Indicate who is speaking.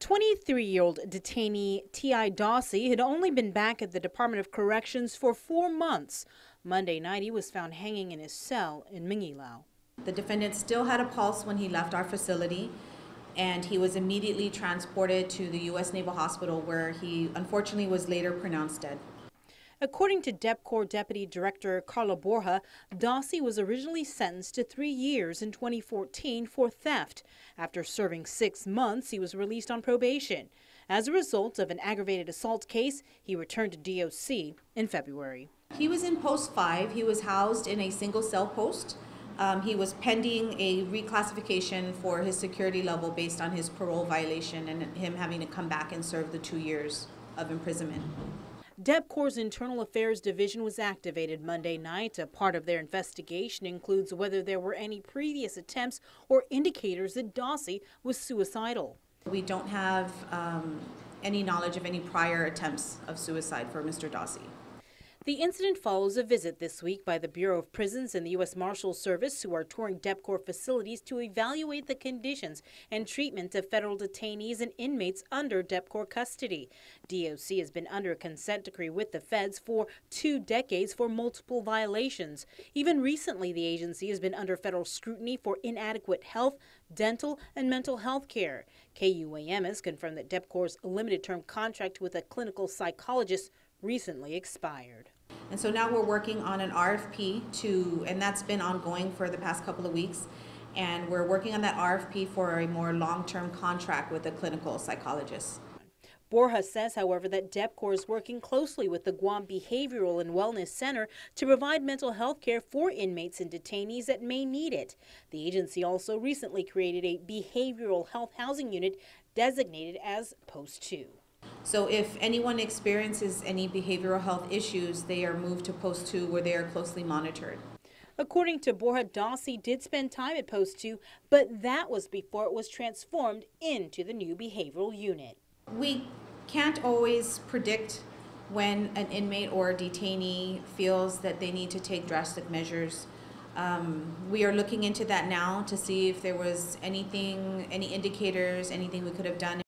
Speaker 1: 23-year-old detainee Ti Dasi had only been back at the Department of Corrections for 4 months. Monday night, he was found hanging in his cell in Mangilao.
Speaker 2: The defendant still had a pulse when he left our facility, and he was immediately transported to the U.S. Naval Hospital, where he unfortunately was later pronounced dead.
Speaker 1: According to DepCorps Deputy Director Carla Borja, Dasi was originally sentenced to 3 years in 2014 for theft. After serving 6 months, he was released on probation. As a result of an aggravated assault case, he returned to DOC in February.
Speaker 2: He was in Post 5. He was housed in a single cell post. He was pending a reclassification for his security level based on his parole violation and him having to come back and serve the 2 years of imprisonment.
Speaker 1: DepCorps' Internal Affairs Division was activated Monday night. A part of their investigation includes whether there were any previous attempts or indicators that Dasi was suicidal.
Speaker 2: We don't have any knowledge of any prior attempts of suicide for Mr. Dasi.
Speaker 1: The incident follows a visit this week by the Bureau of Prisons and the U.S. Marshals Service, who are touring DepCorps facilities to evaluate the conditions and treatment of federal detainees and inmates under DepCorps custody. DOC has been under a consent decree with the feds for 2 decades for multiple violations. Even recently, the agency has been under federal scrutiny for inadequate health, dental, and mental health care. KUAM has confirmed that DepCorps' limited-term contract with a clinical psychologist recently expired.
Speaker 2: And so now we're working on an RFP and that's been ongoing for the past couple of weeks. And we're working on that RFP for a more long-term contract with a clinical psychologist.
Speaker 1: Borja says, however, that DepCorps is working closely with the Guam Behavioral and Wellness Center to provide mental health care for inmates and detainees that may need it. The agency also recently created a behavioral health housing unit designated as Post 2.
Speaker 2: So if anyone experiences any behavioral health issues, they are moved to Post 2 where they are closely monitored.
Speaker 1: According to Borja, Dasi did spend time at Post 2, but that was before it was transformed into the new behavioral unit.
Speaker 2: We can't always predict when an inmate or a detainee feels that they need to take drastic measures. We are looking into that now to see if there was anything, any indicators, anything we could have done